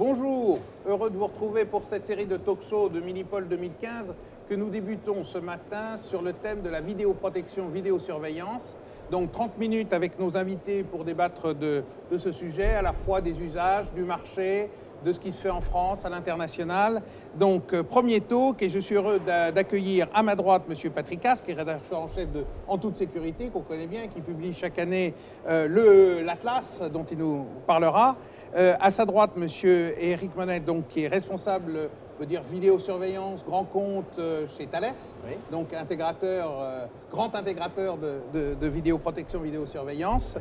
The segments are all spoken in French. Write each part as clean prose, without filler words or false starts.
Bonjour, heureux de vous retrouver pour cette série de talk-shows de Minipol 2015 que nous débutons ce matin sur le thème de la vidéoprotection, vidéosurveillance. Donc 30 minutes avec nos invités pour débattre de ce sujet, à la fois des usages, du marché, de ce qui se fait en France, à l'international. Donc premier talk, et je suis heureux d'accueillir à ma droite M. Patrick Casque, qui est rédacteur en chef de En toute sécurité, qu'on connaît bien, qui publie chaque année l'Atlas, dont il nous parlera. À sa droite, M. Éric Monette, donc, qui est responsable, on peut dire, vidéosurveillance, grand compte chez Thales, oui. Donc intégrateur, grand intégrateur de vidéoprotection, vidéosurveillance.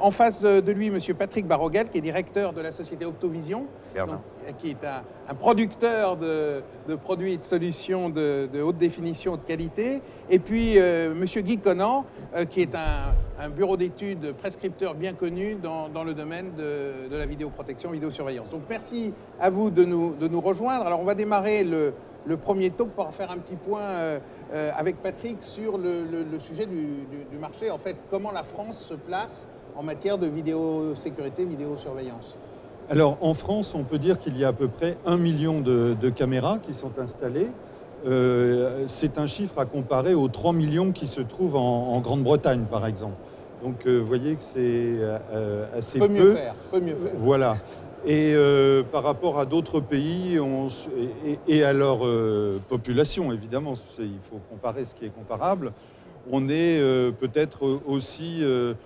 En face de lui, M. Patrick Barroguel, qui est directeur de la société Optovision, donc, qui est un producteur de produits et de solutions de haute définition, de qualité. Et puis M. Guy Conan, qui est un bureau d'études prescripteur bien connu dans le domaine de la vidéoprotection, vidéosurveillance. Donc merci à vous de nous rejoindre. Alors on va démarrer le premier talk pour faire un petit point avec Patrick sur le sujet du marché. En fait, comment la France se place en matière de vidéosécurité, vidéosurveillance. Alors en France, on peut dire qu'il y a à peu près 1 million de caméras qui sont installées. C'est un chiffre à comparer aux 3 millions qui se trouvent en Grande-Bretagne, par exemple. Donc vous voyez que c'est assez peu. Peut mieux faire. Voilà. Et par rapport à d'autres pays et à leur population, évidemment, il faut comparer ce qui est comparable, on est peut-être aussi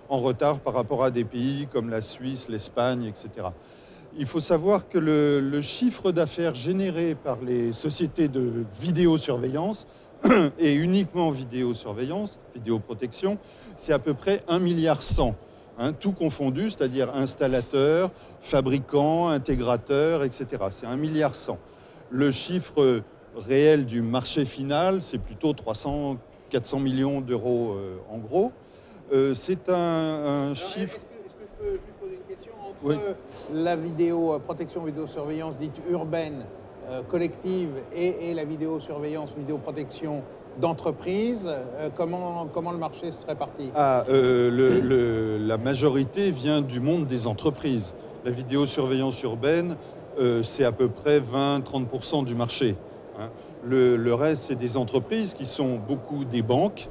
en retard par rapport à des pays comme la Suisse, l'Espagne, etc. Il faut savoir que le chiffre d'affaires généré par les sociétés de vidéosurveillance, et uniquement vidéosurveillance, vidéoprotection, c'est à peu près 1,1 milliard, hein, tout confondu, c'est-à-dire installateurs, fabricants, intégrateurs, etc. C'est 1,1 milliard. Le chiffre réel du marché final, c'est plutôt 300-400 millions d'euros en gros. C'est un chiffre... Est-ce que je peux juste poser une question entre la vidéoprotection, vidéosurveillance dite urbaine, collective et la vidéosurveillance, vidéoprotection d'entreprise, comment le marché se répartit? La majorité vient du monde des entreprises. La vidéosurveillance urbaine, c'est à peu près 20-30% du marché. Hein. Le reste, c'est des entreprises qui sont beaucoup des banques,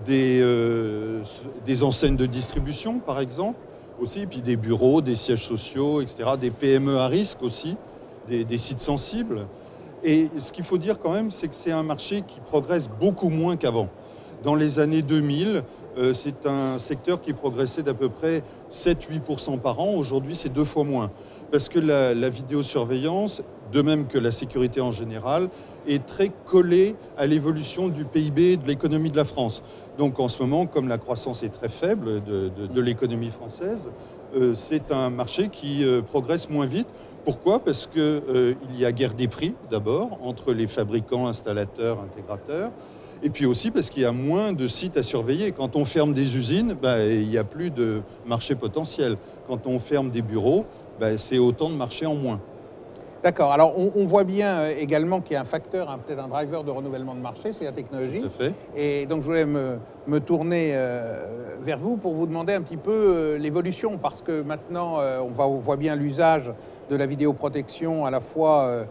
des enseignes de distribution, par exemple, aussi, puis des bureaux, des sièges sociaux, etc., des PME à risque aussi, des sites sensibles. Et ce qu'il faut dire quand même, c'est que c'est un marché qui progresse beaucoup moins qu'avant. Dans les années 2000, c'est un secteur qui progressait d'à peu près 7-8% par an. Aujourd'hui, c'est 2 fois moins. Parce que la vidéosurveillance, de même que la sécurité en général, est très collée à l'évolution du PIB et de l'économie de la France. Donc en ce moment, comme la croissance est très faible de l'économie française, c'est un marché qui progresse moins vite. Pourquoi? Parce qu'il y a guerre des prix, d'abord, entre les fabricants, installateurs, intégrateurs. Et puis aussi parce qu'il y a moins de sites à surveiller. Quand on ferme des usines, il n'y a plus de marché potentiel. Quand on ferme des bureaux, c'est autant de marché en moins. D'accord. Alors, on voit bien également qu'il y a un facteur, peut-être un driver de renouvellement de marché, c'est la technologie. Tout à fait. Et donc, je voulais me tourner vers vous pour vous demander un petit peu l'évolution, parce que maintenant, on voit bien l'usage de la vidéoprotection. À la fois,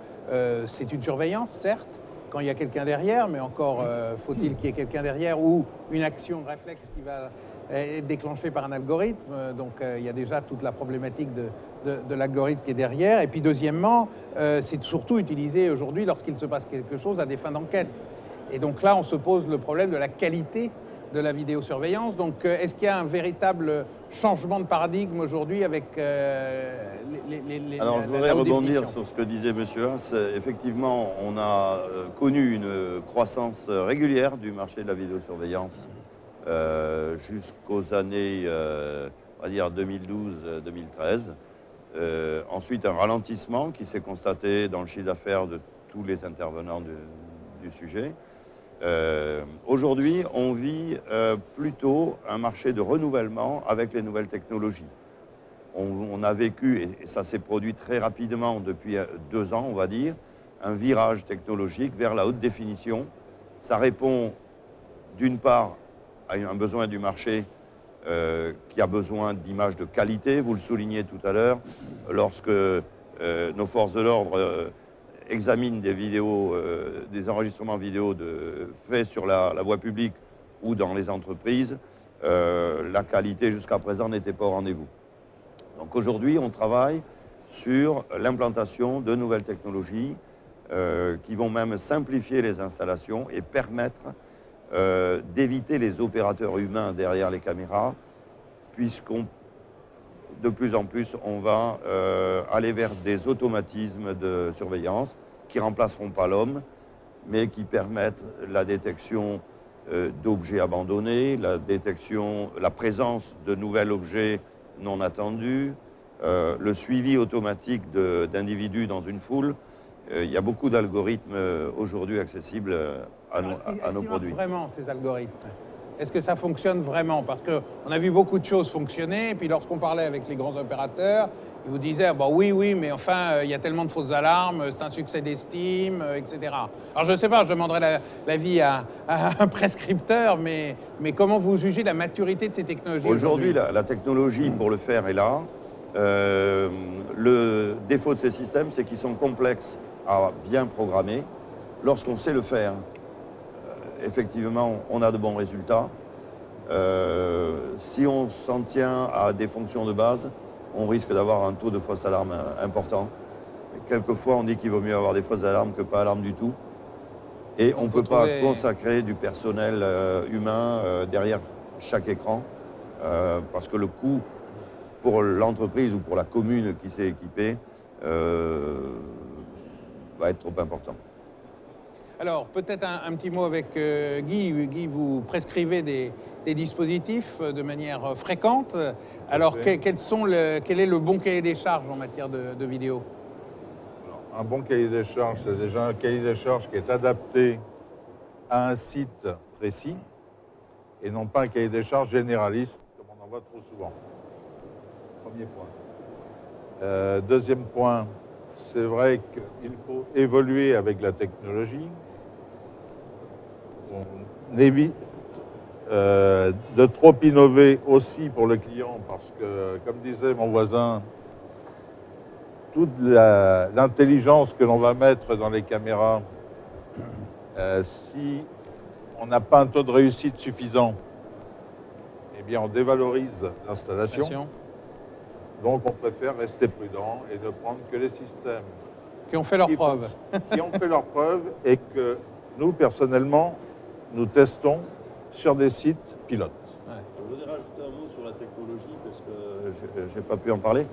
c'est une surveillance, certes, quand il y a quelqu'un derrière, mais encore faut-il qu'il y ait quelqu'un derrière ou une action réflexe qui va être déclenchée par un algorithme. Donc, il y a déjà toute la problématique de l'algorithme qui est derrière. Et puis deuxièmement, c'est surtout utilisé aujourd'hui lorsqu'il se passe quelque chose à des fins d'enquête. Et donc là, on se pose le problème de la qualité de la vidéosurveillance. Donc est-ce qu'il y a un véritable changement de paradigme aujourd'hui avec Alors je voudrais rebondir sur ce que disait M. Haas. Effectivement, on a connu une croissance régulière du marché de la vidéosurveillance jusqu'aux années, on va dire 2012-2013. Ensuite, un ralentissement qui s'est constaté dans le chiffre d'affaires de tous les intervenants du sujet. Aujourd'hui, on vit plutôt un marché de renouvellement avec les nouvelles technologies. On a vécu, et ça s'est produit très rapidement depuis 2 ans, on va dire, un virage technologique vers la haute définition. Ça répond d'une part à un besoin du marché qui a besoin d'images de qualité. Vous le soulignez tout à l'heure, lorsque nos forces de l'ordre examinent des vidéos, des enregistrements vidéo faits sur la voie publique ou dans les entreprises, la qualité jusqu'à présent n'était pas au rendez-vous. Donc aujourd'hui, on travaille sur l'implantation de nouvelles technologies qui vont même simplifier les installations et permettre d'éviter les opérateurs humains derrière les caméras, de plus en plus, on va aller vers des automatismes de surveillance qui ne remplaceront pas l'homme, mais qui permettent la détection d'objets abandonnés, la présence de nouveaux objets non attendus, le suivi automatique d'individus dans une foule. Il y a beaucoup d'algorithmes aujourd'hui accessibles à nos produits. Vraiment, ces algorithmes, est-ce que ça fonctionne vraiment? Parce qu'on a vu beaucoup de choses fonctionner, et puis lorsqu'on parlait avec les grands opérateurs, ils vous disaient bah, oui, mais enfin, il y a tellement de fausses alarmes, c'est un succès d'estime, etc. Alors je ne sais pas, je demanderai l'avis à un prescripteur, mais comment vous jugez la maturité de ces technologies? Aujourd'hui, la technologie pour le faire est là. Le défaut de ces systèmes, c'est qu'ils sont complexes à bien programmer. Lorsqu'on sait le faire, effectivement, on a de bons résultats. Si on s'en tient à des fonctions de base, on risque d'avoir un taux de fausses alarmes important. Et quelquefois, on dit qu'il vaut mieux avoir des fausses alarmes que pas d'alarmes du tout. Et on ne peut pas consacrer du personnel humain derrière chaque écran, parce que le coût pour l'entreprise ou pour la commune qui s'est équipée va être trop important. Alors, peut-être un petit mot avec Guy. Guy, vous prescrivez des dispositifs de manière fréquente. Alors, quel est le bon cahier des charges en matière de vidéo? Alors, un bon cahier des charges, c'est déjà un cahier des charges qui est adapté à un site précis et non pas un cahier des charges généraliste, comme on en voit trop souvent. Premier point. Deuxième point, c'est vrai qu'il faut évoluer avec la technologie. On évite de trop innover aussi pour le client parce que, comme disait mon voisin, toute l'intelligence que l'on va mettre dans les caméras, si on n'a pas un taux de réussite suffisant, eh bien on dévalorise l'installation. Donc on préfère rester prudent et ne prendre que les systèmes qui ont fait leurs preuves. Qui ont fait leurs preuves et que nous, personnellement, nous testons sur des sites pilotes. Ouais. Je voudrais rajouter un mot sur la technologie parce que je n'ai pas pu en parler.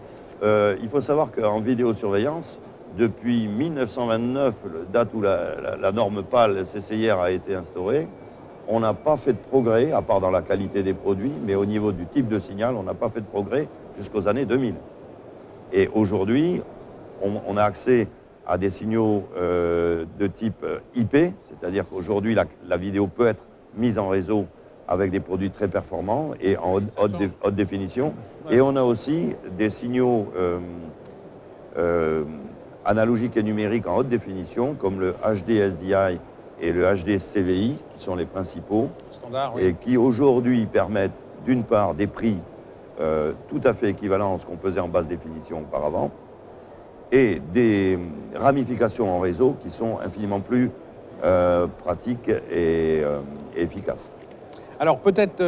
Il faut savoir qu'en vidéosurveillance, depuis 1929, date où la norme PAL CCIR a été instaurée, on n'a pas fait de progrès, à part dans la qualité des produits, mais au niveau du type de signal, on n'a pas fait de progrès jusqu'aux années 2000. Et aujourd'hui, on a accès à des signaux de type IP, c'est-à-dire qu'aujourd'hui, la vidéo peut être mise en réseau avec des produits très performants et en haute définition. Ouais. Et on a aussi des signaux analogiques et numériques en haute définition, comme le HD SDI et le HD CVI, qui sont les principaux, standard, oui. Et qui aujourd'hui permettent, d'une part, des prix tout à fait équivalents à ce qu'on faisait en basse définition auparavant, et des ramifications en réseau qui sont infiniment plus pratiques et efficaces. Alors peut-être,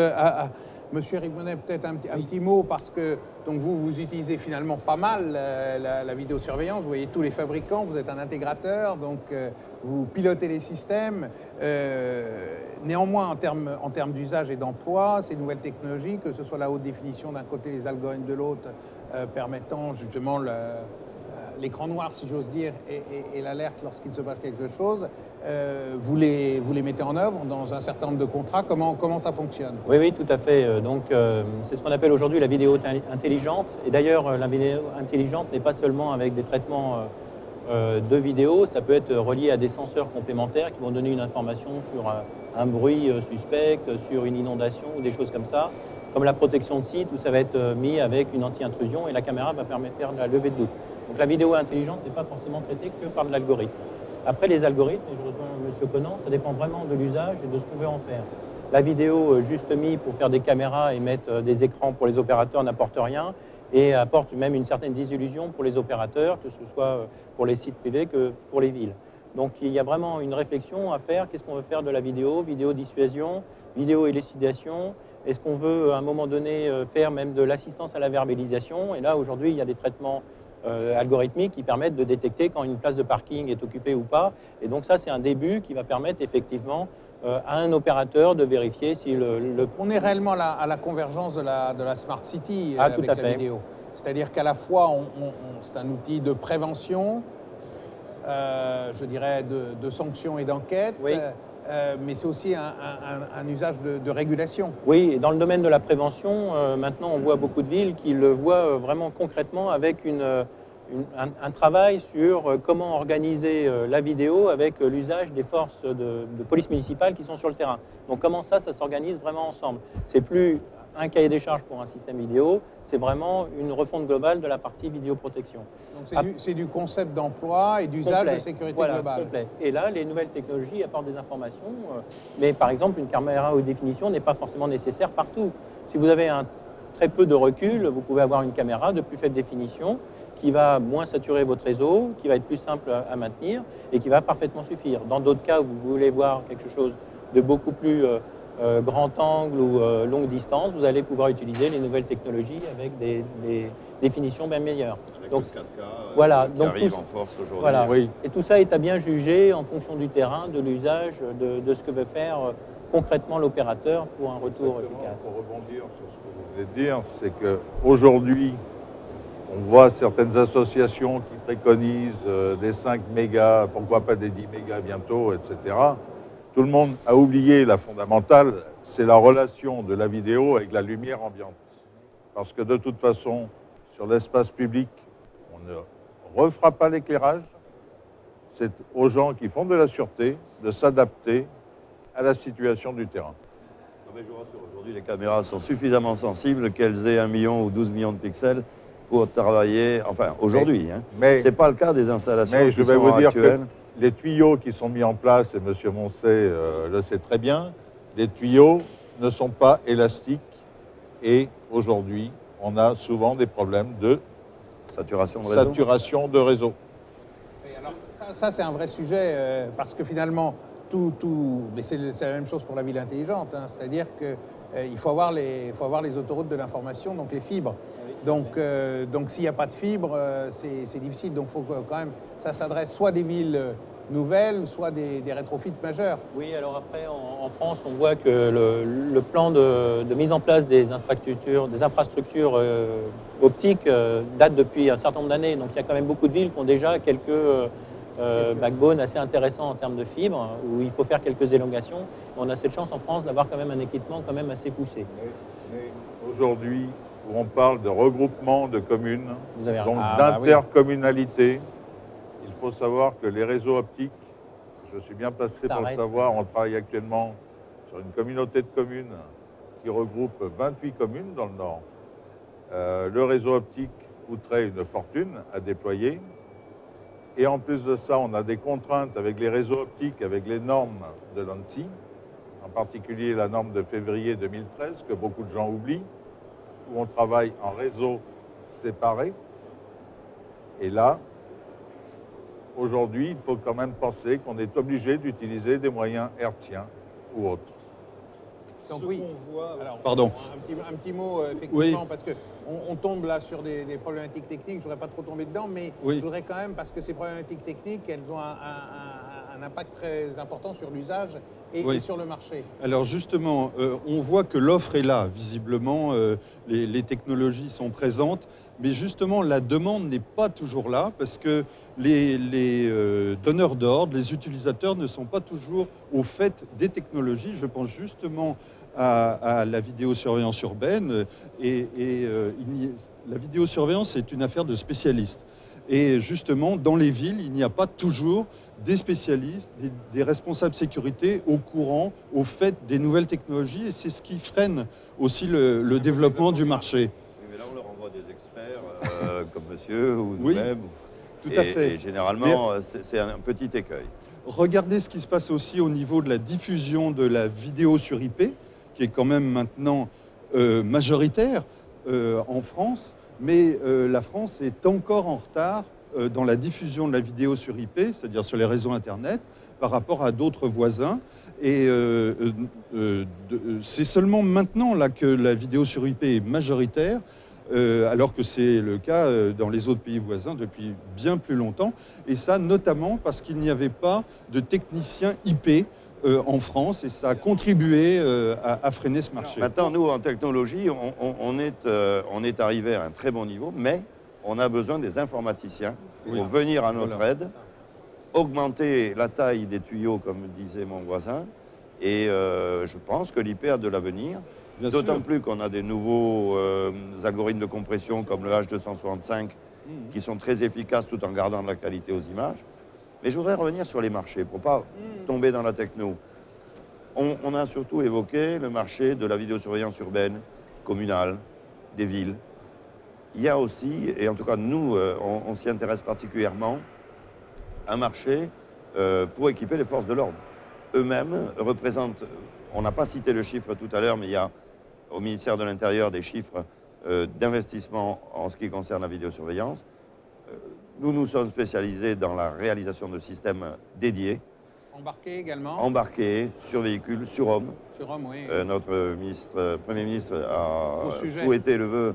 Monsieur Éric Bonnet, peut-être un petit mot, parce que donc vous utilisez finalement pas mal la vidéosurveillance, vous voyez tous les fabricants, vous êtes un intégrateur, donc vous pilotez les systèmes. Néanmoins, en termes d'usage et d'emploi, ces nouvelles technologies, que ce soit la haute définition d'un côté, les algorithmes de l'autre, permettant justement l'écran noir, si j'ose dire, et l'alerte lorsqu'il se passe quelque chose, vous les mettez en œuvre dans un certain nombre de contrats. Comment ça fonctionne? Oui, tout à fait. Donc, c'est ce qu'on appelle aujourd'hui la vidéo intelligente. Et d'ailleurs, la vidéo intelligente n'est pas seulement avec des traitements de vidéo, ça peut être relié à des senseurs complémentaires qui vont donner une information sur un bruit suspect, sur une inondation ou des choses comme ça, comme la protection de site, où ça va être mis avec une anti-intrusion et la caméra va permettre de faire de la levée de doute. Donc la vidéo intelligente n'est pas forcément traitée que par de l'algorithme. Après, les algorithmes, et je rejoins M. Conan, ça dépend vraiment de l'usage et de ce qu'on veut en faire. La vidéo juste mise pour faire des caméras et mettre des écrans pour les opérateurs n'apporte rien. et apporte même une certaine désillusion pour les opérateurs, que ce soit pour les sites privés que pour les villes. Donc il y a vraiment une réflexion à faire. Qu'est-ce qu'on veut faire de la vidéo? Vidéo dissuasion, vidéo élucidation. Est-ce qu'on veut à un moment donné faire même de l'assistance à la verbalisation? Et là aujourd'hui il y a des traitements algorithmiques qui permettent de détecter quand une place de parking est occupée ou pas. Et donc ça c'est un début qui va permettre effectivement à un opérateur de vérifier si On est réellement à la convergence de la Smart City avec tout à la fait. vidéo. C'est-à-dire qu'à la fois, c'est un outil de prévention, je dirais de sanction et d'enquête, Oui. mais c'est aussi un usage de régulation. Oui, et dans le domaine de la prévention, maintenant on voit beaucoup de villes qui le voient vraiment concrètement avec un travail sur comment organiser la vidéo avec l'usage des forces de police municipale qui sont sur le terrain. Donc comment ça s'organise vraiment ensemble. C'est plus un cahier des charges pour un système vidéo, c'est vraiment une refonte globale de la partie vidéoprotection. Donc c'est du concept d'emploi et d'usage de sécurité globale. Complet. Et là, les nouvelles technologies apportent des informations, mais par exemple, une caméra haute définition n'est pas forcément nécessaire partout. Si vous avez très peu de recul, vous pouvez avoir une caméra de plus faible définition qui va moins saturer votre réseau, qui va être plus simple à maintenir et qui va parfaitement suffire. Dans d'autres cas où vous voulez voir quelque chose de beaucoup plus grand angle ou longue distance, vous allez pouvoir utiliser les nouvelles technologies avec des définitions bien meilleures. Avec Donc, le 4K voilà, qui donc arrive tout, en force aujourd'hui. voilà. Oui. Et tout ça est à bien juger en fonction du terrain, de l'usage, de ce que veut faire concrètement l'opérateur pour un retour Exactement. efficace. Pour rebondir sur ce que vous venez de dire, c'est qu'aujourd'hui, on voit certaines associations qui préconisent des 5 mégas, pourquoi pas des 10 mégas bientôt, etc. Tout le monde a oublié la fondamentale, c'est la relation de la vidéo avec la lumière ambiante. Parce que de toute façon, sur l'espace public, on ne refera pas l'éclairage. C'est aux gens qui font de la sûreté de s'adapter à la situation du terrain. Non, mais je vous rassure, aujourd'hui, les caméras sont suffisamment sensibles qu'elles aient 1 million ou 12 millions de pixels pour travailler, enfin aujourd'hui. Mais Ce n'est pas le cas des installations Mais qui je vais sont vous dire actuelles. que les tuyaux qui sont mis en place, et M. Moncey le sait très bien, les tuyaux ne sont pas élastiques et aujourd'hui, on a souvent des problèmes de Saturation de réseau. saturation de réseau. Et alors, ça c'est un vrai sujet, parce que finalement, mais c'est la même chose pour la ville intelligente, c'est-à-dire qu'il faut avoir les autoroutes de l'information, donc les fibres. Donc s'il n'y a pas de fibres, c'est difficile. Donc faut quand même, ça s'adresse soit à des villes nouvelles, soit des rétrofits majeurs. Oui, alors après, en France, on voit que le plan de mise en place des infrastructures optiques date depuis un certain nombre d'années. Donc il y a quand même beaucoup de villes qui ont déjà quelques backbones assez intéressants en termes de fibres, où il faut faire quelques élongations. On a cette chance en France d'avoir quand même un équipement quand même assez poussé. Mais aujourd'hui, où on parle de regroupement de communes, Vous avez donc bah oui. d'intercommunalité, il faut savoir que les réseaux optiques, je suis bien placé pour le S'arrête. savoir, on travaille actuellement sur une communauté de communes qui regroupe 28 communes dans le Nord. Le réseau optique coûterait une fortune à déployer. Et en plus de ça, on a des contraintes avec les réseaux optiques, avec les normes de l'ANSSI, en particulier la norme de février 2013, que beaucoup de gens oublient, où on travaille en réseau séparé. Et là, aujourd'hui, il faut quand même penser qu'on est obligé d'utiliser des moyens hertziens ou autres. Donc Ce oui. qu'on voit- Alors, Pardon. un petit mot, effectivement, Oui. parce qu'on tombe là sur des problématiques techniques, je ne voudrais pas trop tomber dedans, mais Oui. je voudrais quand même, parce que ces problématiques techniques, elles ont un impact très important sur l'usage Oui. et sur le marché. Alors justement, on voit que l'offre est là, visiblement, les technologies sont présentes, mais justement la demande n'est pas toujours là parce que les donneurs d'ordre, les utilisateurs ne sont pas toujours au fait des technologies. Je pense justement à la vidéosurveillance urbaine la vidéosurveillance est une affaire de spécialistes. Et justement, dans les villes, il n'y a pas toujours des spécialistes, des responsables sécurité au courant, au fait des nouvelles technologies. Et c'est ce qui freine aussi le développement du marché. Oui, mais là, on leur envoie des experts comme monsieur ou Oui, nous-mêmes. tout à fait. Et généralement, c'est un petit écueil. Regardez ce qui se passe aussi au niveau de la diffusion de la vidéo sur IP, qui est quand même maintenant majoritaire en France. Mais la France est encore en retard dans la diffusion de la vidéo sur IP, c'est-à-dire sur les réseaux Internet, par rapport à d'autres voisins. Et c'est seulement maintenant là, que la vidéo sur IP est majoritaire, alors que c'est le cas dans les autres pays voisins depuis bien plus longtemps. Et ça, notamment parce qu'il n'y avait pas de techniciens IP en France, et ça a contribué à freiner ce marché. Maintenant, nous, en technologie, on est arrivé à un très bon niveau, mais on a besoin des informaticiens pour venir à notre aide, augmenter la taille des tuyaux, comme disait mon voisin, et je pense que l'IP a de l'avenir, d'autant plus qu'on a des nouveaux algorithmes de compression comme le H265 qui sont très efficaces tout en gardant de la qualité aux images. Mais je voudrais revenir sur les marchés pour ne pas tomber dans la techno. On a surtout évoqué le marché de la vidéosurveillance urbaine, communale, des villes. Il y a aussi, et en tout cas nous, on s'y intéresse particulièrement, un marché pour équiper les forces de l'ordre. Eux-mêmes représentent, on n'a pas cité le chiffre tout à l'heure, mais il y a au ministère de l'Intérieur des chiffres d'investissement en ce qui concerne la vidéosurveillance. Nous nous sommes spécialisés dans la réalisation de systèmes dédiés. Embarqués également. Embarqués sur véhicules, sur hommes. Sur hommes, oui. Notre Premier ministre a souhaité le vœu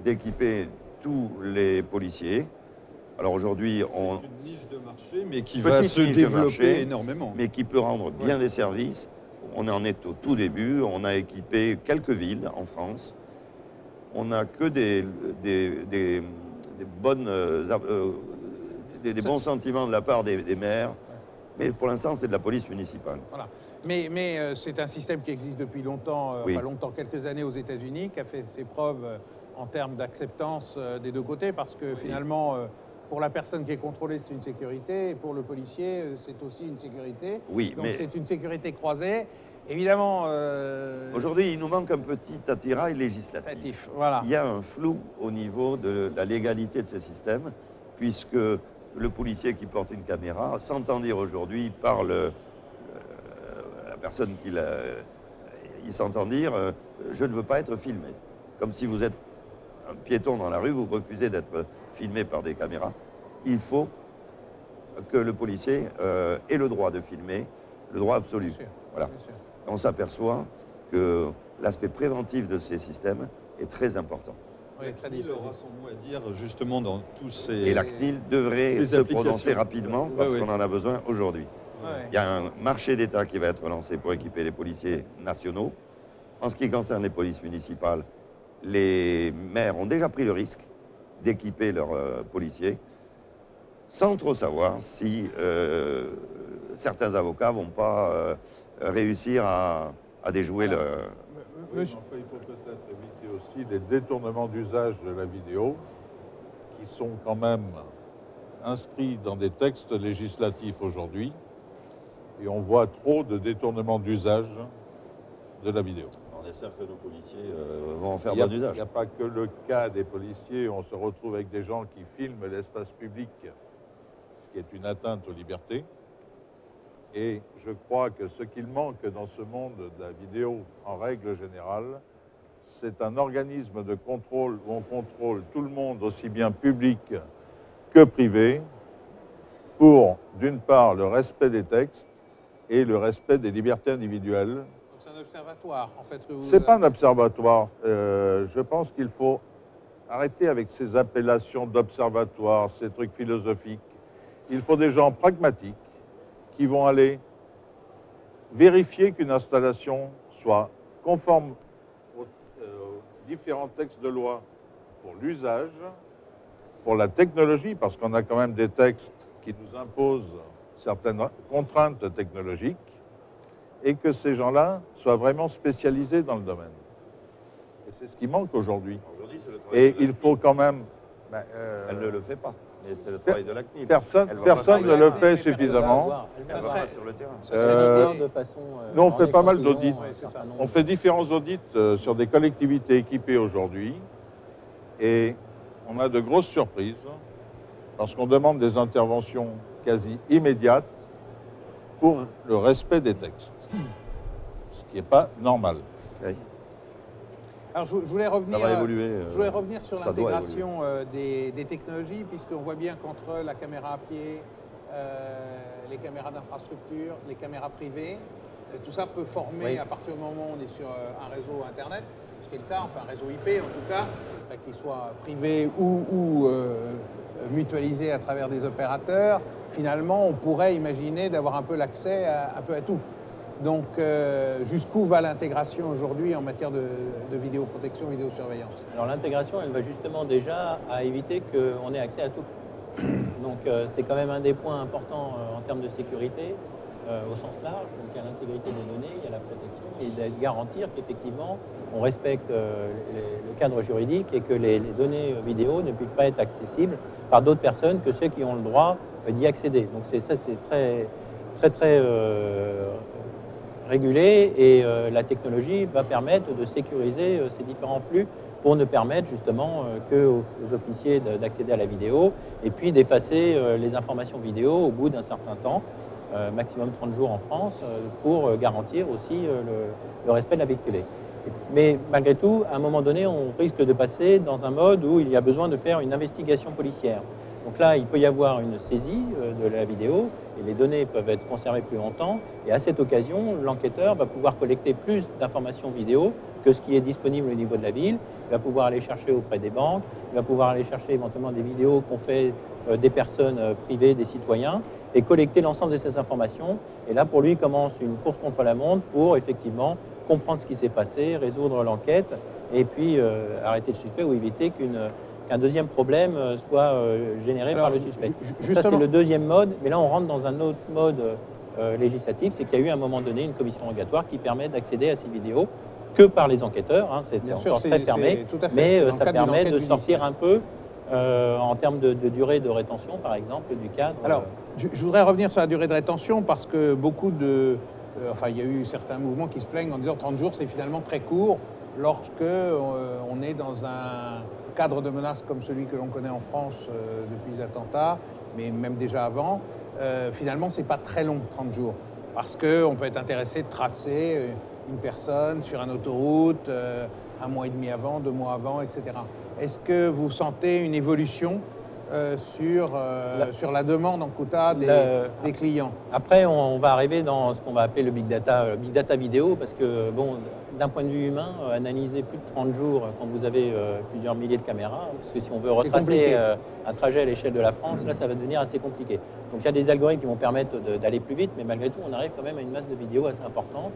d'équiper tous les policiers. Alors aujourd'hui, on... C'est une niche de marché, mais qui va se développer énormément. Mais qui peut rendre bien des services. On en est au tout début. On a équipé quelques villes en France. On n'a que des bons sentiments de la part des maires. Mais pour l'instant, c'est de la police municipale. Voilà. Mais c'est un système qui existe depuis longtemps, enfin longtemps, quelques années aux États-Unis, qui a fait ses preuves en termes d'acceptance des deux côtés, parce que finalement, pour la personne qui est contrôlée, c'est une sécurité, et pour le policier, c'est aussi une sécurité. Oui, donc mais... c'est une sécurité croisée. Évidemment... Aujourd'hui, il nous manque un petit attirail législatif. Voilà. Il y a un flou au niveau de la légalité de ces systèmes, puisque le policier qui porte une caméra s'entend dire aujourd'hui par la personne il s'entend dire je ne veux pas être filmé. Comme si vous êtes un piéton dans la rue, vous refusez d'être filmé par des caméras. Il faut que le policier ait le droit de filmer, le droit absolu. Bien sûr, voilà. bien sûr. On s'aperçoit que l'aspect préventif de ces systèmes est très important. Oui, très Il aura son mot à dire justement dans tous ces... Et la CNIL devrait se prononcer rapidement parce qu'on en a besoin aujourd'hui. Il y a un marché d'État qui va être lancé pour équiper les policiers nationaux. En ce qui concerne les polices municipales, les maires ont déjà pris le risque d'équiper leurs policiers sans trop savoir si certains avocats ne vont pas réussir à déjouer le... Oui, enfin, il faut peut-être éviter aussi des détournements d'usage de la vidéo qui sont quand même inscrits dans des textes législatifs aujourd'hui. Et on voit trop de détournements d'usage de la vidéo. On espère que nos policiers vont en faire bon usage. Il n'y a pas que le cas des policiers. On se retrouve avec des gens qui filment l'espace public, ce qui est une atteinte aux libertés. Et je crois que ce qu'il manque dans ce monde de la vidéo, en règle générale, c'est un organisme de contrôle où on contrôle tout le monde, aussi bien public que privé, pour, d'une part, le respect des textes et le respect des libertés individuelles. C'est un observatoire, en fait. Ce n'est pas un observatoire. Je pense qu'il faut arrêter avec ces appellations d'observatoire, ces trucs philosophiques. Il faut des gens pragmatiques qui vont aller vérifier qu'une installation soit conforme aux différents textes de loi pour l'usage, pour la technologie, parce qu'on a quand même des textes qui nous imposent certaines contraintes technologiques, et que ces gens-là soient vraiment spécialisés dans le domaine. Et c'est ce qui manque aujourd'hui. Et il faut quand même... Elle ne le fait pas. Mais c'est le travail de la CNIL. Personne ne le fait suffisamment. Elle va sur le terrain. Nous, on fait pas mal d'audits. On fait différents audits sur des collectivités équipées aujourd'hui. Et on a de grosses surprises parce qu'on demande des interventions quasi immédiates pour le respect des textes. Ce qui n'est pas normal. Oui. Alors je voulais revenir, Ça va évoluer. je voulais revenir sur ça doit l'intégration des technologies, puisqu'on voit bien qu'entre la caméra à pied, les caméras d'infrastructure, les caméras privées, tout ça peut former, Oui. à partir du moment où on est sur un réseau Internet, ce qui est le cas, enfin un réseau IP en tout cas, qu'il soit privé ou mutualisé à travers des opérateurs, finalement on pourrait imaginer d'avoir un peu l'accès un peu à tout. Donc jusqu'où va l'intégration aujourd'hui en matière de vidéoprotection, vidéosurveillance? Alors l'intégration, elle va justement déjà à éviter qu'on ait accès à tout. Donc c'est quand même un des points importants en termes de sécurité au sens large. Donc il y a l'intégrité des données, il y a la protection et de garantir qu'effectivement on respecte le cadre juridique et que les données vidéo ne puissent pas être accessibles par d'autres personnes que ceux qui ont le droit d'y accéder. Donc c'est très régulé et la technologie va permettre de sécuriser ces différents flux pour ne permettre justement qu'aux officiers d'accéder à la vidéo et puis d'effacer les informations vidéo au bout d'un certain temps, maximum 30 jours en France, pour garantir aussi le respect de la vie privée. Mais malgré tout, à un moment donné, on risque de passer dans un mode où il y a besoin de faire une investigation policière. Donc là, il peut y avoir une saisie de la vidéo et les données peuvent être conservées plus longtemps. Et à cette occasion, l'enquêteur va pouvoir collecter plus d'informations vidéo que ce qui est disponible au niveau de la ville. Il va pouvoir aller chercher auprès des banques, il va pouvoir aller chercher éventuellement des vidéos qu'ont fait des personnes privées, des citoyens, et collecter l'ensemble de ces informations. Et là, pour lui, commence une course contre la montre pour effectivement comprendre ce qui s'est passé, résoudre l'enquête et puis arrêter le suspect ou éviter qu'un deuxième problème soit généré par le suspect. Ça, c'est le deuxième mode, mais là, on rentre dans un autre mode législatif, c'est qu'il y a eu à un moment donné une commission rogatoire qui permet d'accéder à ces vidéos que par les enquêteurs, hein, c'est encore très fermé, mais ça permet de sortir un peu en termes de durée de rétention, par exemple, du cadre. Alors, je voudrais revenir sur la durée de rétention parce que beaucoup de... enfin, il y a eu certains mouvements qui se plaignent en disant 30 jours, c'est finalement très court lorsque on est dans un cadre de menace comme celui que l'on connaît en France depuis les attentats, mais même déjà avant. Finalement, c'est pas très long, 30 jours, parce qu'on peut être intéressé de tracer une personne sur une autoroute un mois et demi avant, 2 mois avant, etc. Est-ce que vous sentez une évolution sur la demande en quota des clients? Après, on va arriver dans ce qu'on va appeler le big data vidéo, parce que, bon, d'un point de vue humain, analyser plus de 30 jours quand vous avez plusieurs milliers de caméras, parce que si on veut retracer un trajet à l'échelle de la France, là, ça va devenir assez compliqué. Donc, il y a des algorithmes qui vont permettre d'aller plus vite, mais malgré tout, on arrive quand même à une masse de vidéos assez importante.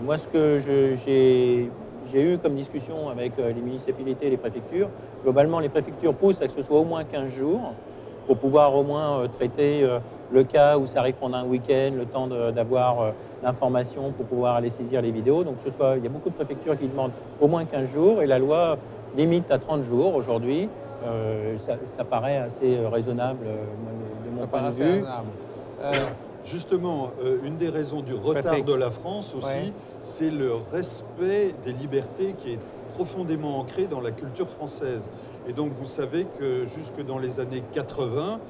Moi, ce que j'ai eu comme discussion avec les municipalités et les préfectures, globalement, les préfectures poussent à que ce soit au moins 15 jours pour pouvoir au moins traiter le cas où ça arrive pendant un week-end, le temps d'avoir l'information pour pouvoir aller saisir les vidéos. Donc, il y a beaucoup de préfectures qui demandent au moins 15 jours et la loi limite à 30 jours aujourd'hui. Ça paraît assez raisonnable de mon point de vue. Justement, une des raisons du retard de la France aussi, c'est le respect des libertés qui est profondément ancré dans la culture française. Et donc, vous savez que jusque dans les années 80,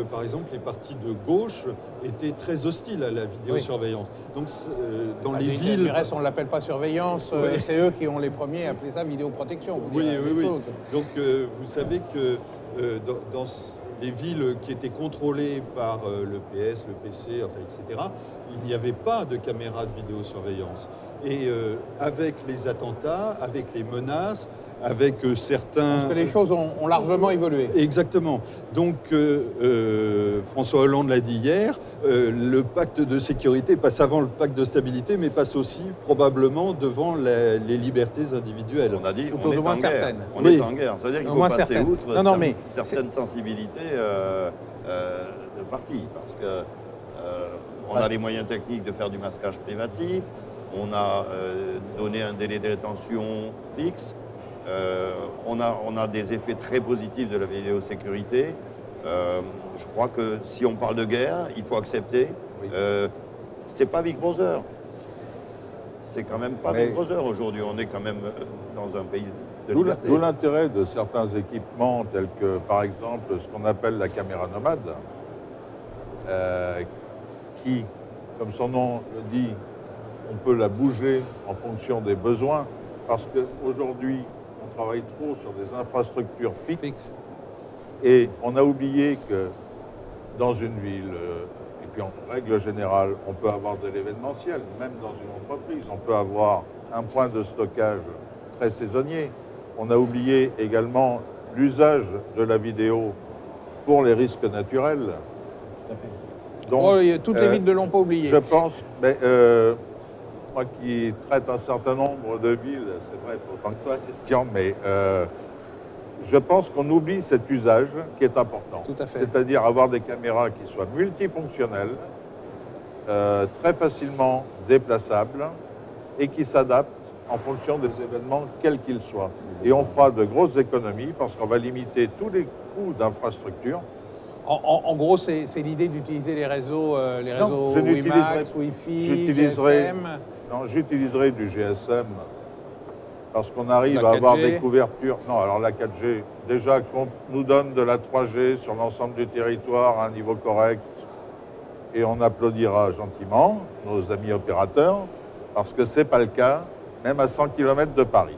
par exemple, les partis de gauche étaient très hostiles à la vidéosurveillance. Donc, dans les villes... Du reste, on ne l'appelle pas surveillance, c'est eux qui ont les premiers à appeler ça vidéoprotection. Oui. Donc, vous savez que dans les villes qui étaient contrôlées par le PS, le PC, enfin, etc., il n'y avait pas de caméras de vidéosurveillance. Et avec les attentats, avec les menaces, avec certains... Parce que les choses ont largement évolué. Exactement. Donc, François Hollande l'a dit hier, le pacte de sécurité passe avant le pacte de stabilité, mais passe aussi probablement devant les libertés individuelles. On a dit on est en guerre. On est en guerre. Ça veut dire qu'il faut passer outre certaines sensibilités de parti. Parce que on a les moyens techniques de faire du masquage privatif, on a donné un délai de rétention fixe, on a des effets très positifs de la vidéosécurité. Je crois que si on parle de guerre, il faut accepter. C'est pas Big Brother. C'est quand même pas Big Brother aujourd'hui. On est quand même dans un pays de liberté. D'où l'intérêt de certains équipements tels que, par exemple, ce qu'on appelle la caméra nomade, qui, comme son nom le dit, on peut la bouger en fonction des besoins. parce qu'aujourd'hui, on travaille trop sur des infrastructures fixes. Fixe. Et on a oublié que dans une ville, et puis en règle générale, on peut avoir de l'événementiel, même dans une entreprise. On peut avoir un point de stockage très saisonnier. On a oublié également l'usage de la vidéo pour les risques naturels. Tout à fait. Donc, toutes les villes ne l'ont pas oublié. je pense, mais, moi qui traite un certain nombre de villes, c'est vrai, pas autant que toi, Christian, mais je pense qu'on oublie cet usage qui est important. Tout à fait. C'est-à-dire avoir des caméras qui soient multifonctionnelles, très facilement déplaçables et qui s'adaptent en fonction des événements, quels qu'ils soient. Et on fera de grosses économies parce qu'on va limiter tous les coûts d'infrastructure. En gros, c'est l'idée d'utiliser les réseaux, je WiMAX, Wi-Fi, GSM. Non, j'utiliserai du GSM parce qu'on arrive La à avoir 4G. des couvertures. Non, alors la 4G, déjà qu'on nous donne de la 3G sur l'ensemble du territoire à un niveau correct, et on applaudira gentiment nos amis opérateurs, parce que ce n'est pas le cas, même à 100 km de Paris.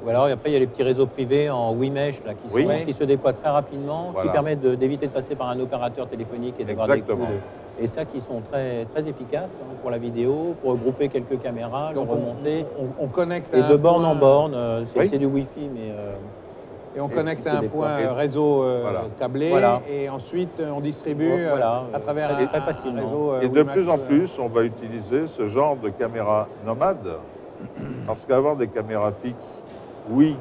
Ou alors, après, il y a les petits réseaux privés en WiMesh là, qui se déploient très rapidement, Voilà. qui permettent d'éviter de passer par un opérateur téléphonique et d'avoir des coûts. Exactement. Et ça, qui sont très, très efficaces pour la vidéo, pour regrouper quelques caméras, le Donc remonter. on connecte Et à de un borne point- en borne, Oui. c'est du Wi-Fi, mais Et on Et connecte qui à se un déploie. point Et- réseau Voilà. câblé, Voilà. et ensuite on distribue Voilà, à travers très un facilement. réseau Et de WiMAX, plus en plus, on va utiliser ce genre de caméra nomade, parce qu'avoir des caméras fixes, oui,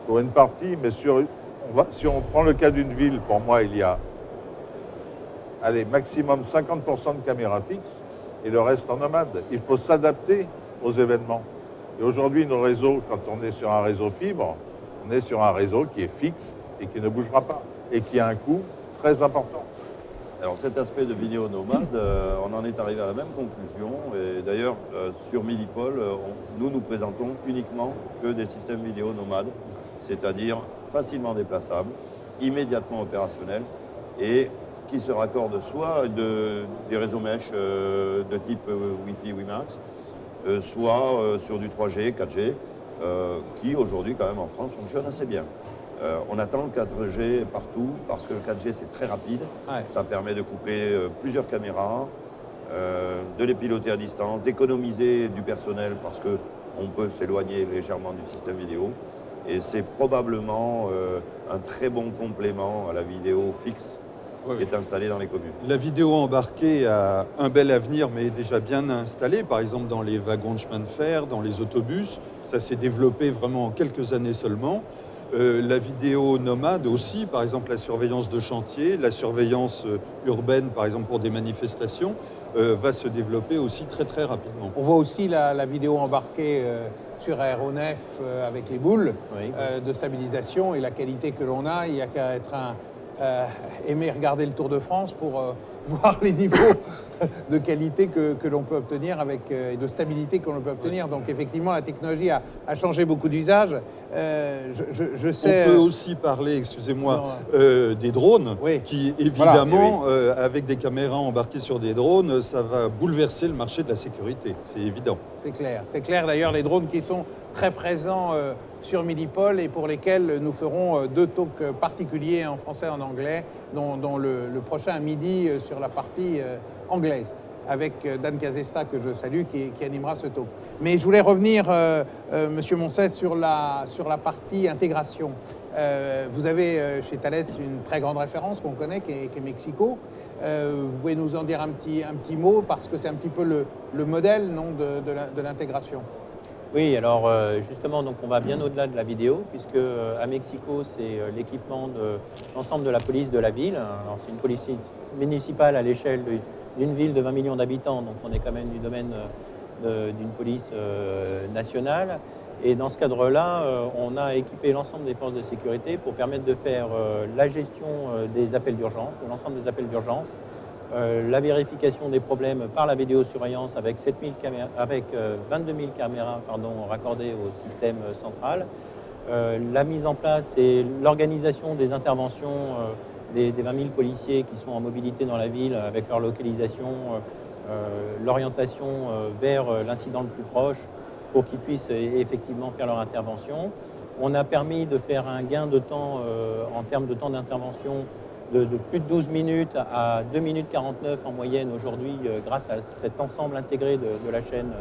pour une partie, mais si on prend le cas d'une ville, pour moi, il y a, allez, maximum 50% de caméras fixes et le reste en nomade. Il faut s'adapter aux événements. Et aujourd'hui, nos réseaux, quand on est sur un réseau fibre, on est sur un réseau qui est fixe et qui ne bougera pas et qui a un coût très important. Alors cet aspect de vidéo nomade, on en est arrivé à la même conclusion. Et d'ailleurs, sur Milipol, nous présentons uniquement que des systèmes vidéo nomades, c'est-à-dire facilement déplaçables, immédiatement opérationnels et qui se raccordent soit des réseaux mesh de type Wi-Fi, WiMAX, soit sur du 3G, 4G, qui aujourd'hui quand même en France fonctionne assez bien. On attend le 4G partout parce que le 4G c'est très rapide, Ouais. ça permet de couper plusieurs caméras, de les piloter à distance, d'économiser du personnel parce qu'on peut s'éloigner légèrement du système vidéo et c'est probablement un très bon complément à la vidéo fixe qui est installée dans les communes. La vidéo embarquée a un bel avenir, mais est déjà bien installée. Par exemple, dans les wagons de chemin de fer, dans les autobus, ça s'est développé vraiment en quelques années seulement. La vidéo nomade aussi, par exemple la surveillance de chantier, la surveillance urbaine, par exemple pour des manifestations, va se développer aussi très très rapidement. On voit aussi la vidéo embarquée sur aéronef avec les boules Oui. de stabilisation et la qualité que l'on a. Il n'y a qu'à être aimer regarder le Tour de France pour voir les niveaux de qualité que l'on peut obtenir et de stabilité que l'on peut obtenir. Donc effectivement, la technologie a changé beaucoup d'usages. Je sais... On peut aussi parler, excusez-moi, des drones, Oui. qui Voilà. évidemment, avec des caméras embarquées sur des drones, ça va bouleverser le marché de la sécurité, c'est évident. C'est clair. C'est clair d'ailleurs, les drones qui sont très présents sur Milipol et pour lesquels nous ferons 2 talks particuliers en français et en anglais, dont le prochain à midi sur la partie anglaise, avec Dan Casesta, que je salue, qui animera ce talk. Mais je voulais revenir, Monsieur Moncet, sur la partie intégration. Vous avez chez Thales une très grande référence qu'on connaît, qui est Mexico. Vous pouvez nous en dire un petit mot, parce que c'est un petit peu le modèle, non, de l'intégration. Oui, alors justement, donc on va bien au-delà de la vidéo, puisque à Mexico, c'est l'équipement de l'ensemble de la police de la ville. Alors, c'est une police municipale à l'échelle d'une ville de 20 millions d'habitants, donc on est quand même du domaine d'une police nationale. Et dans ce cadre-là, on a équipé l'ensemble des forces de sécurité pour permettre de faire la gestion des appels d'urgence, de l'ensemble des appels d'urgence, la vérification des problèmes par la vidéosurveillance avec 22 000 caméras raccordées au système central, la mise en place et l'organisation des interventions des 20 000 policiers qui sont en mobilité dans la ville avec leur localisation, l'orientation vers l'incident le plus proche, pour qu'ils puissent effectivement faire leur intervention. On a permis de faire un gain de temps en termes de temps d'intervention de plus de 12 minutes à 2 minutes 49 en moyenne aujourd'hui grâce à cet ensemble intégré de la chaîne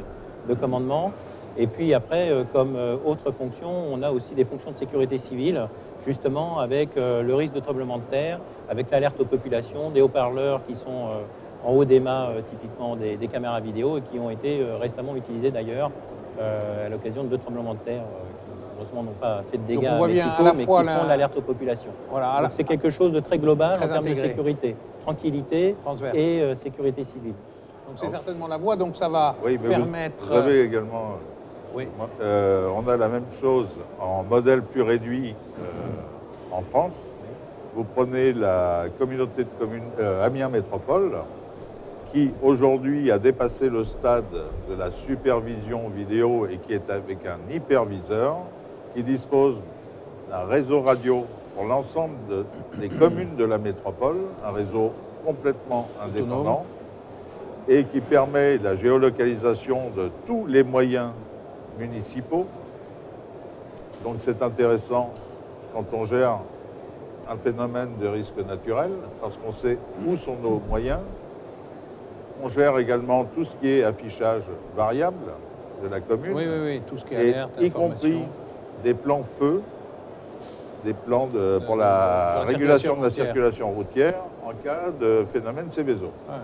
de commandement. Et puis après, comme autre fonction, on a aussi des fonctions de sécurité civile, justement avec le risque de tremblement de terre, avec l'alerte aux populations, des haut-parleurs qui sont en haut des mâts, typiquement des caméras vidéo, et qui ont été récemment utilisés d'ailleurs à l'occasion de 2 tremblements de terre qui heureusement n'ont pas fait de dégâts à Mexico, mais qui font l'alerte aux populations. Voilà, donc c'est quelque chose de très global très en termes intégré. de sécurité, tranquillité Transverse. et sécurité civile. Donc c'est certainement la voie, donc ça va Oui, mais permettre... vous avez également... Oui. On a la même chose en modèle plus réduit en France. Vous prenez la communauté de communes Amiens Métropole, qui aujourd'hui a dépassé le stade de la supervision vidéo et qui est avec un hyperviseur, qui dispose d'un réseau radio pour l'ensemble des communes de la métropole, un réseau complètement indépendant, et qui permet la géolocalisation de tous les moyens municipaux. Donc c'est intéressant quand on gère un phénomène de risque naturel, parce qu'on sait où sont nos moyens. On gère également tout ce qui est affichage variable de la commune, Oui, tout ce qui est et alerte, y compris des plans feu, des plans pour la régulation de la circulation routière en cas de phénomène Céveso. Ouais.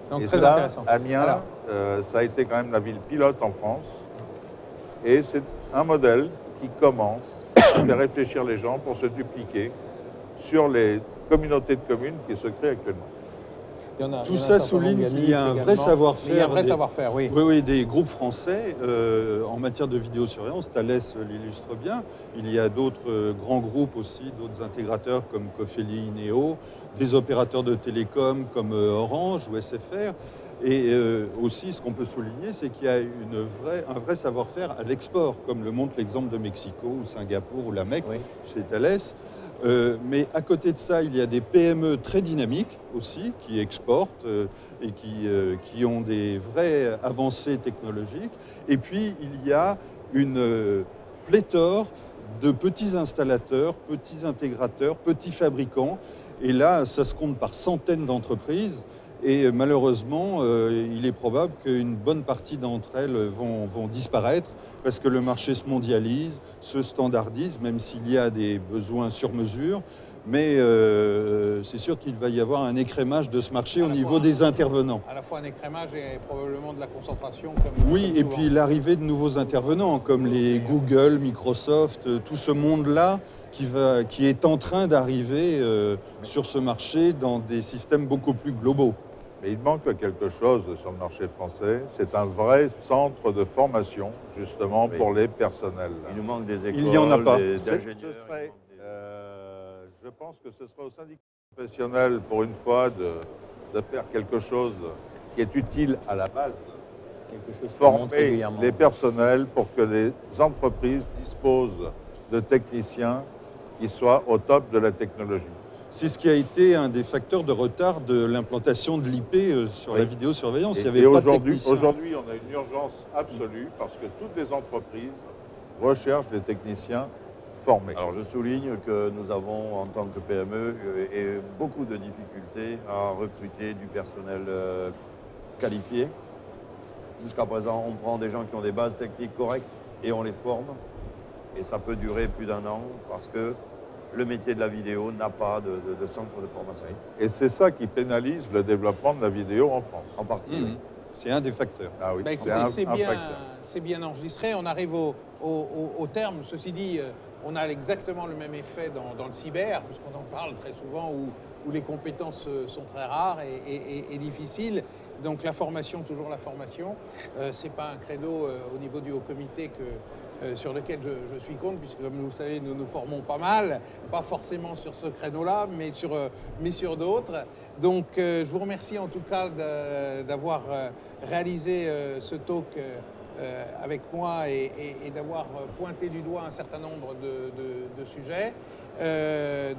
Donc Et très ça, intéressant. Amiens, Alors, ça a été quand même la ville pilote en France. Et c'est un modèle qui commence à faire réfléchir les gens pour se dupliquer sur les communautés de communes qui se créent actuellement. Tout ça souligne qu'il y a un vrai savoir-faire. Il y a un vrai savoir-faire, oui. Oui, des groupes français en matière de vidéosurveillance. Thales l'illustre bien. Il y a d'autres grands groupes aussi, d'autres intégrateurs comme Cofeli, Neo, des opérateurs de télécom comme Orange ou SFR. Et aussi, ce qu'on peut souligner, c'est qu'il y a un vrai savoir-faire à l'export, comme le montre l'exemple de Mexico ou Singapour ou la Mecque chez Thales. Mais à côté de ça, il y a des PME très dynamiques aussi qui exportent et qui ont des vraies avancées technologiques. Et puis, il y a une pléthore de petits installateurs, petits intégrateurs, petits fabricants. Et là, ça se compte par centaines d'entreprises. Et malheureusement, il est probable qu'une bonne partie d'entre elles vont disparaître parce que le marché se mondialise, se standardise, même s'il y a des besoins sur mesure. Mais c'est sûr qu'il va y avoir un écrémage de ce marché au niveau des intervenants. À la fois un écrémage et probablement de la concentration. Oui, et puis l'arrivée de nouveaux intervenants comme les Google, Microsoft, tout ce monde-là qui est en train d'arriver sur ce marché dans des systèmes beaucoup plus globaux. Mais il manque quelque chose sur le marché français, c'est un vrai centre de formation, justement, pour les personnels. Il nous manque des écoles, il n'y en a pas. des ingénieurs. Je pense que ce serait au syndicat professionnel, pour une fois, de faire quelque chose qui est utile à la base. Former les personnels pour que les entreprises disposent de techniciens qui soient au top de la technologie. C'est ce qui a été un des facteurs de retard de l'implantation de l'IP sur la vidéosurveillance. Et aujourd'hui, on a une urgence absolue parce que toutes les entreprises recherchent des techniciens formés. Alors je souligne que nous avons, en tant que PME, beaucoup de difficultés à recruter du personnel qualifié. Jusqu'à présent, on prend des gens qui ont des bases techniques correctes et on les forme. Et ça peut durer plus d'1 an parce que le métier de la vidéo n'a pas de centre de formation. Et c'est ça qui pénalise le développement de la vidéo en France. En partie, oui. C'est un des facteurs. Ah oui, c'est bien enregistré. On arrive au terme. Ceci dit, on a exactement le même effet dans le cyber, puisqu'on en parle très souvent, où les compétences sont très rares et difficiles. Donc la formation, toujours la formation. Ce n'est pas un credo au niveau du haut comité sur lequel je suis contre, puisque comme vous savez, nous nous formons pas mal, pas forcément sur ce créneau-là, mais sur d'autres. Donc je vous remercie en tout cas d'avoir réalisé ce talk avec moi et d'avoir pointé du doigt un certain nombre de sujets.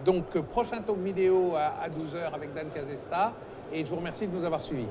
Donc prochain talk vidéo à 12h avec Dan Casesta, et je vous remercie de nous avoir suivis.